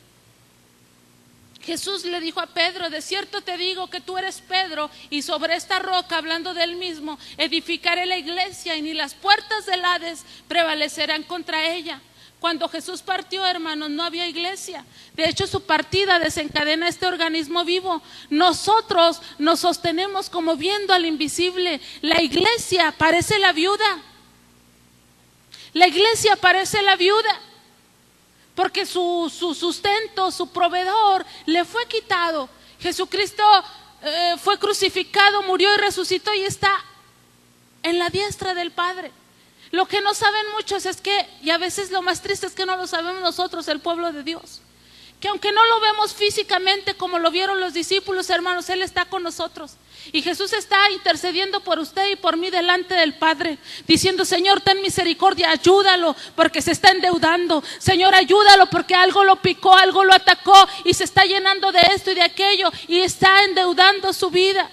Jesús le dijo a Pedro: de cierto te digo que tú eres Pedro, y sobre esta roca, hablando de él mismo, edificaré la iglesia, y ni las puertas del Hades prevalecerán contra ella. Cuando Jesús partió, hermanos, no había iglesia. De hecho, su partida desencadena este organismo vivo. Nosotros nos sostenemos como viendo al invisible. La iglesia parece la viuda. La iglesia parece la viuda, porque su sustento, su proveedor, le fue quitado. Jesucristo fue crucificado, murió y resucitó, y está en la diestra del Padre. Lo que no saben muchos es que, y a veces lo más triste es que no lo sabemos nosotros, el pueblo de Dios, que aunque no lo vemos físicamente como lo vieron los discípulos, hermanos, Él está con nosotros. Y Jesús está intercediendo por usted y por mí delante del Padre, diciendo: Señor, ten misericordia, ayúdalo porque se está endeudando. Señor, ayúdalo porque algo lo picó, algo lo atacó y se está llenando de esto y de aquello y está endeudando su vida.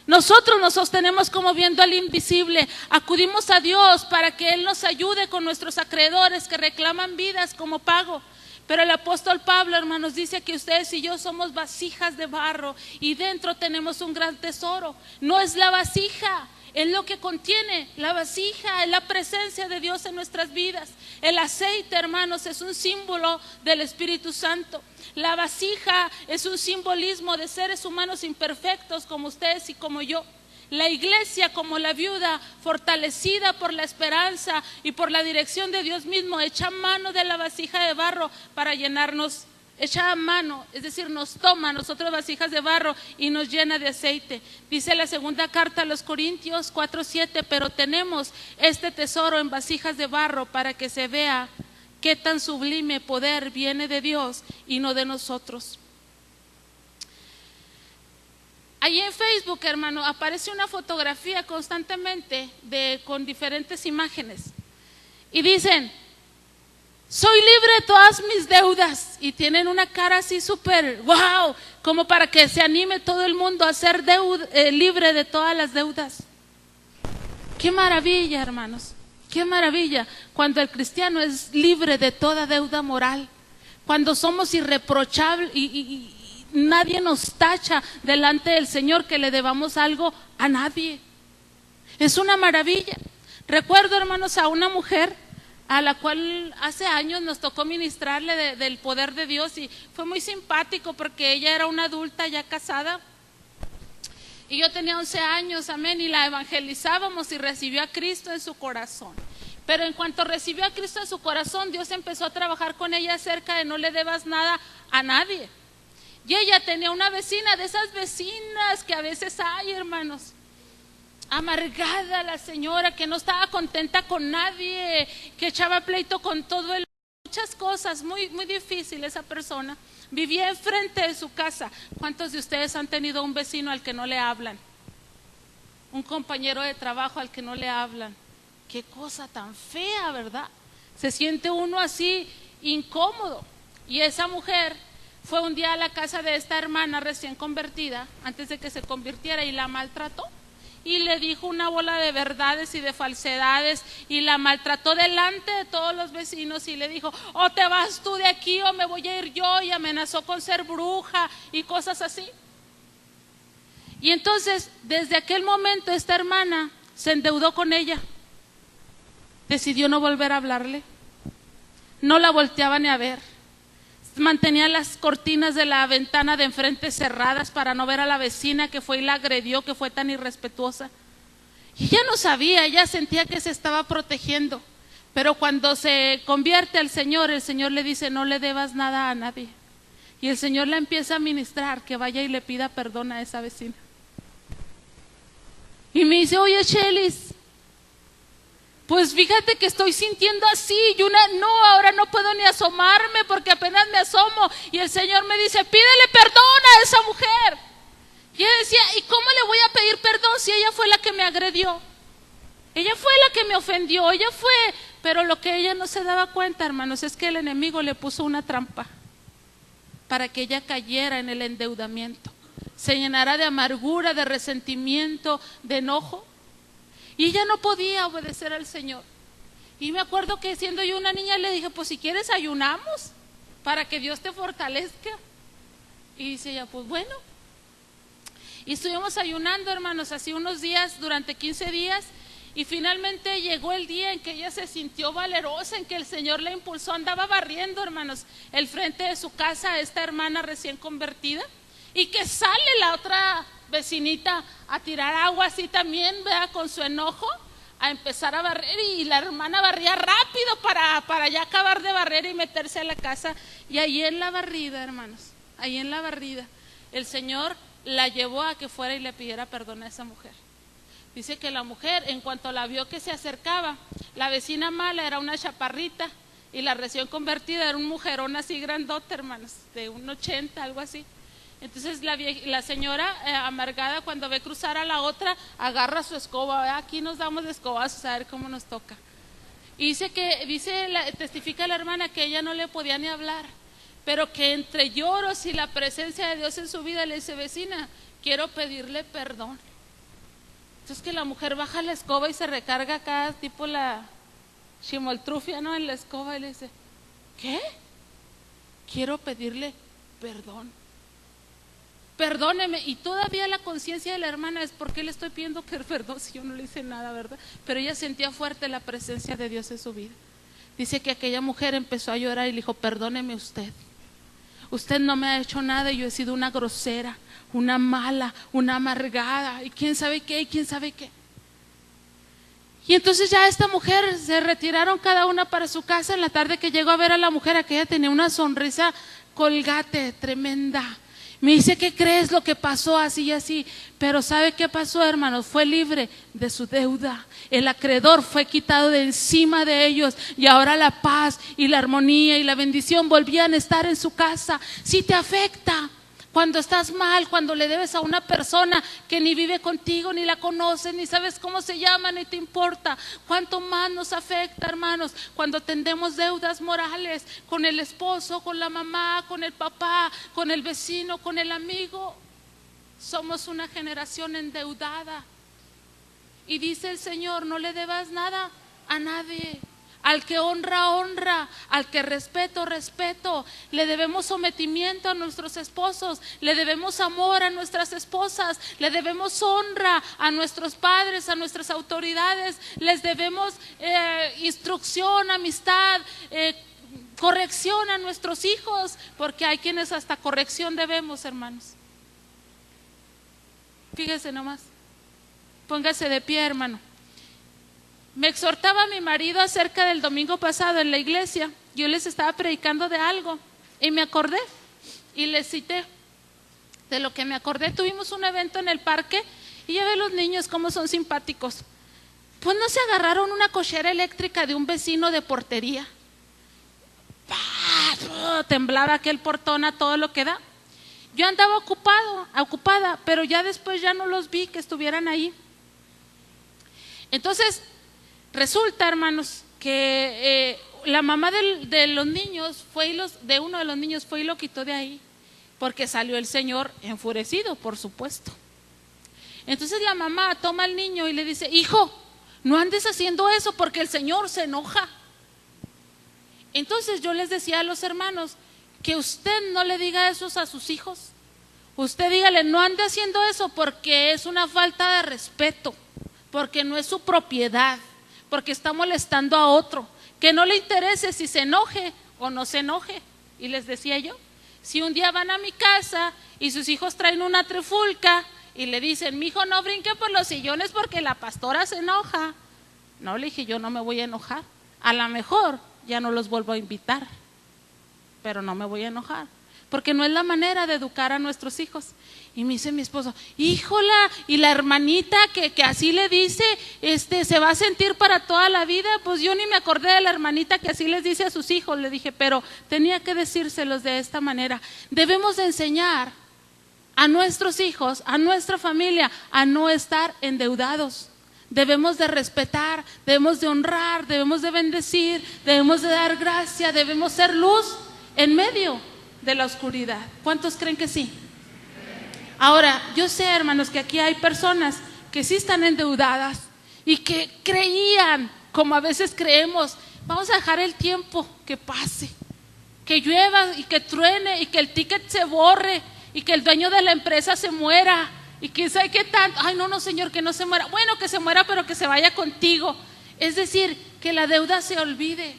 Nosotros nos sostenemos como viendo al invisible. Acudimos a Dios para que Él nos ayude con nuestros acreedores que reclaman vidas como pago. Pero el apóstol Pablo, hermanos, dice que ustedes y yo somos vasijas de barro y dentro tenemos un gran tesoro. No es la vasija, Es lo que contiene la vasija, es la presencia de Dios en nuestras vidas. El aceite, hermanos, es un símbolo del Espíritu Santo. La vasija es un simbolismo de seres humanos imperfectos como ustedes y como yo. La iglesia, como la viuda, fortalecida por la esperanza y por la dirección de Dios mismo, echa mano de la vasija de barro para llenarnos. Echa mano, es decir, nos toma a nosotros vasijas de barro y nos llena de aceite. Dice la segunda carta a los Corintios 4:7, pero tenemos este tesoro en vasijas de barro para que se vea qué tan sublime poder viene de Dios y no de nosotros. Ahí en Facebook, hermano, aparece una fotografía constantemente con diferentes imágenes y dicen: soy libre de todas mis deudas, y tienen una cara así súper wow, como para que se anime todo el mundo a ser libre de todas las deudas. Qué maravilla, hermanos, qué maravilla cuando el cristiano es libre de toda deuda moral, cuando somos irreprochables y nadie nos tacha delante del Señor que le debamos algo a nadie. Es una maravilla. Recuerdo, hermanos, a una mujer a la cual hace años nos tocó ministrarle del poder de Dios, y fue muy simpático porque ella era una adulta ya casada y yo tenía 11 años, amén, y la evangelizábamos y recibió a Cristo en su corazón. Pero en cuanto recibió a Cristo en su corazón, Dios empezó a trabajar con ella acerca de no le debas nada a nadie. Y ella tenía una vecina, de esas vecinas que a veces hay, hermanos, amargada la señora, que no estaba contenta con nadie, que echaba pleito con todo el muchas cosas, muy, muy difícil esa persona. Vivía enfrente de su casa. ¿Cuántos de ustedes han tenido un vecino al que no le hablan? Un compañero de trabajo al que no le hablan. Qué cosa tan fea, ¿verdad? Se siente uno así incómodo. Y esa mujer fue un día a la casa de esta hermana recién convertida, antes de que se convirtiera, y la maltrató. Y le dijo una bola de verdades y de falsedades, y la maltrató delante de todos los vecinos, y le dijo: o te vas tú de aquí o me voy a ir yo, y amenazó con ser bruja y cosas así. Y entonces, desde aquel momento, esta hermana se endeudó con ella, decidió no volver a hablarle, no la volteaba ni a ver, mantenía las cortinas de la ventana de enfrente cerradas para no ver a la vecina que fue y la agredió, que fue tan irrespetuosa. Y ella no sabía, ella sentía que se estaba protegiendo. Pero cuando se convierte al Señor, el Señor le dice: no le debas nada a nadie. Y el Señor la empieza a ministrar, que vaya y le pida perdón a esa vecina. Y me dice: oye, Chelis, pues fíjate que estoy sintiendo así, y ahora no puedo ni asomarme porque apenas me asomo, y el Señor me dice: pídele perdón a esa mujer. Y yo decía: ¿y cómo le voy a pedir perdón si ella fue la que me agredió? Ella fue la que me ofendió, ella fue. Pero lo que ella no se daba cuenta, hermanos, es que el enemigo le puso una trampa para que ella cayera en el endeudamiento, se llenara de amargura, de resentimiento, de enojo. Y ella no podía obedecer al Señor. Y me acuerdo que siendo yo una niña le dije: pues si quieres ayunamos para que Dios te fortalezca. Y dice ella: pues bueno. Y estuvimos ayunando, hermanos, así unos días, durante 15 días. Y finalmente llegó el día en que ella se sintió valerosa, en que el Señor la impulsó. Andaba barriendo, hermanos, el frente de su casa, esta hermana recién convertida. Y que sale la otra vecinita a tirar agua así también, ¿verdad?, con su enojo, a empezar a barrer, y la hermana barría rápido para ya acabar de barrer y meterse a la casa. Y ahí en la barrida, hermanos, ahí en la barrida, el Señor la llevó a que fuera y le pidiera perdón a esa mujer. Dice que la mujer, en cuanto la vio que se acercaba, la vecina mala era una chaparrita, y la recién convertida era un mujerón así grandote, hermanos, de 1,80, algo así. Entonces la señora amargada, cuando ve cruzar a la otra, agarra su escoba, ¿verdad? Aquí nos damos de escobazos a ver cómo nos toca. Y testifica la hermana que ella no le podía ni hablar, pero que entre lloros y la presencia de Dios en su vida le dice: vecina, quiero pedirle perdón. Entonces que la mujer baja la escoba y se recarga acá, tipo la chimoltrufia, ¿no?, en la escoba, y le dice: ¿qué? Quiero pedirle perdón. perdóneme. Y todavía la conciencia de la hermana es: ¿por qué le estoy pidiendo que perdone si yo no le hice nada, verdad? Pero ella sentía fuerte la presencia de Dios en su vida. Dice que aquella mujer empezó a llorar y le dijo: perdóneme usted, usted no me ha hecho nada, yo he sido una grosera, una mala, una amargada, y quién sabe qué, y quién sabe qué. Y entonces ya esta mujer se retiraron cada una para su casa. En la tarde que llegó a ver a la mujer, aquella tenía una sonrisa colgate tremenda. Me dice: ¿qué crees lo que pasó? Así y así. Pero ¿sabe qué pasó, hermanos? Fue libre de su deuda. El acreedor fue quitado de encima de ellos, y ahora la paz y la armonía y la bendición volvían a estar en su casa. Si te afecta cuando estás mal, cuando le debes a una persona que ni vive contigo, ni la conoces, ni sabes cómo se llama, ni te importa, cuánto más nos afecta, hermanos, cuando tendemos deudas morales con el esposo, con la mamá, con el papá, con el vecino, con el amigo. Somos una generación endeudada. Y dice el Señor: no le debas nada a nadie. Al que honra, honra. Al que respeto, respeto. Le debemos sometimiento a nuestros esposos. Le debemos amor a nuestras esposas. Le debemos honra a nuestros padres, a nuestras autoridades. Les debemos instrucción, amistad, corrección a nuestros hijos. Porque hay quienes hasta corrección debemos, hermanos. Fíjese nomás. Póngase de pie, hermano. Me exhortaba mi marido acerca del domingo pasado en la iglesia. Yo les estaba predicando de algo y me acordé y les cité de lo que me acordé. Tuvimos un evento en el parque y ya ve los niños cómo son simpáticos. Pues no se agarraron una cochera eléctrica de un vecino de portería. ¡Pah! Temblaba aquel portón a todo lo que da. Yo andaba ocupada, pero ya después ya no los vi que estuvieran ahí. Entonces resulta, hermanos, que la mamá de los niños de uno de los niños fue y lo quitó de ahí, porque salió el señor enfurecido, por supuesto. Entonces la mamá toma al niño y le dice: hijo, no andes haciendo eso porque el señor se enoja. Entonces yo les decía a los hermanos que usted no le diga eso a sus hijos. Usted dígale: no ande haciendo eso porque es una falta de respeto, porque no es su propiedad, porque está molestando a otro, que no le interese si se enoje o no se enoje. Y les decía yo: si un día van a mi casa y sus hijos traen una trifulca y le dicen: mi hijo, no brinque por los sillones porque la pastora se enoja. No, le dije: yo no me voy a enojar. A lo mejor ya no los vuelvo a invitar, pero no me voy a enojar, porque no es la manera de educar a nuestros hijos. Y me dice mi esposo: híjola, y la hermanita que así le dice, se va a sentir para toda la vida. Pues yo ni me acordé de la hermanita que así les dice a sus hijos. Le dije: pero tenía que decírselos de esta manera. Debemos de enseñar a nuestros hijos, a nuestra familia, a no estar endeudados. Debemos de respetar, debemos de honrar, debemos de bendecir, debemos de dar gracia, debemos ser luz en medio de la oscuridad. ¿Cuántos creen que sí? Ahora, yo sé, hermanos, que aquí hay personas que sí están endeudadas y que creían, como a veces creemos: vamos a dejar el tiempo que pase, que llueva y que truene y que el ticket se borre y que el dueño de la empresa se muera y quién sabe qué tanto. Ay, no, Señor, que no se muera. Bueno, que se muera, pero que se vaya contigo. Es decir, que la deuda se olvide.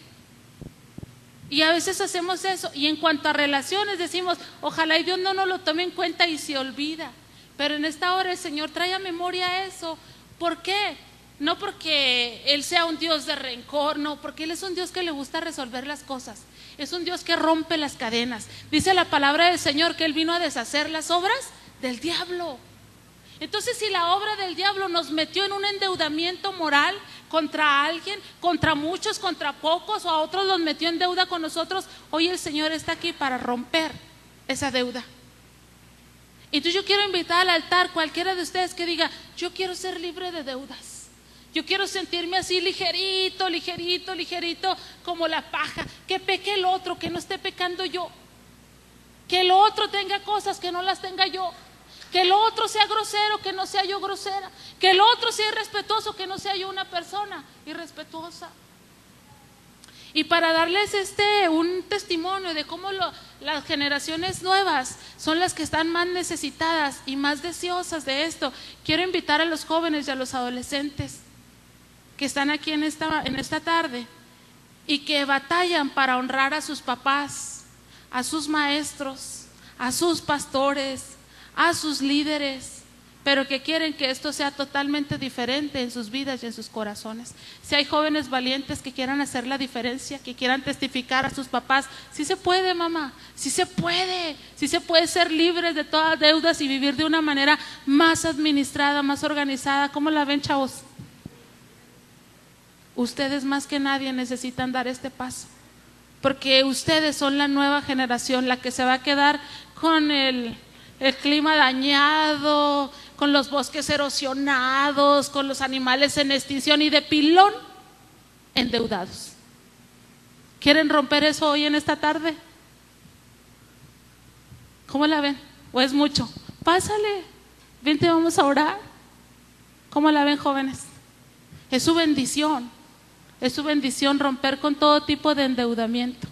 Y a veces hacemos eso. Y en cuanto a relaciones decimos: ojalá y Dios no nos lo tome en cuenta, y se olvida. Pero en esta hora el Señor trae a memoria eso. ¿Por qué? No porque Él sea un Dios de rencor, no, porque Él es un Dios que le gusta resolver las cosas. Es un Dios que rompe las cadenas. Dice la palabra del Señor que Él vino a deshacer las obras del diablo. Entonces, si la obra del diablo nos metió en un endeudamiento moral contra alguien, contra muchos, contra pocos, o a otros los metió en deuda con nosotros, hoy el Señor está aquí para romper esa deuda. Entonces yo quiero invitar al altar cualquiera de ustedes que diga: yo quiero ser libre de deudas. Yo quiero sentirme así ligerito, ligerito, ligerito, como la paja. Que peque el otro, que no esté pecando yo. Que el otro tenga cosas, que no las tenga yo. Que el otro sea grosero, que no sea yo grosera. Que el otro sea irrespetuoso, que no sea yo una persona irrespetuosa. Y para darles un testimonio de cómo las generaciones nuevas son las que están más necesitadas y más deseosas de esto, quiero invitar a los jóvenes y a los adolescentes que están aquí en esta tarde y que batallan para honrar a sus papás, a sus maestros, a sus pastores, a sus líderes, pero que quieren que esto sea totalmente diferente en sus vidas y en sus corazones. Si hay jóvenes valientes que quieran hacer la diferencia, que quieran testificar a sus papás, sí se puede, mamá, sí se puede ser libres de todas deudas y vivir de una manera más administrada, más organizada. ¿Cómo la ven, chavos? Ustedes más que nadie necesitan dar este paso, porque ustedes son la nueva generación, la que se va a quedar con el clima dañado, con los bosques erosionados, con los animales en extinción y de pilón endeudados. ¿Quieren romper eso hoy en esta tarde? ¿Cómo la ven? ¿O es mucho? Pásale, vente, vamos a orar. ¿Cómo la ven, jóvenes? Es su bendición romper con todo tipo de endeudamiento.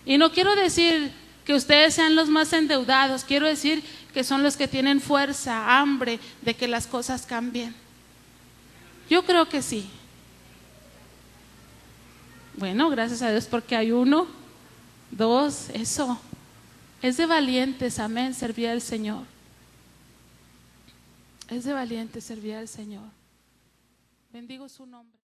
Y no quiero decir que ustedes sean los más endeudados, quiero decir que son los que tienen fuerza, hambre de que las cosas cambien. Yo creo que sí. Bueno, gracias a Dios porque hay 1, 2, eso. Es de valientes, amén, servir al Señor. Es de valientes servir al Señor. Bendigo su nombre.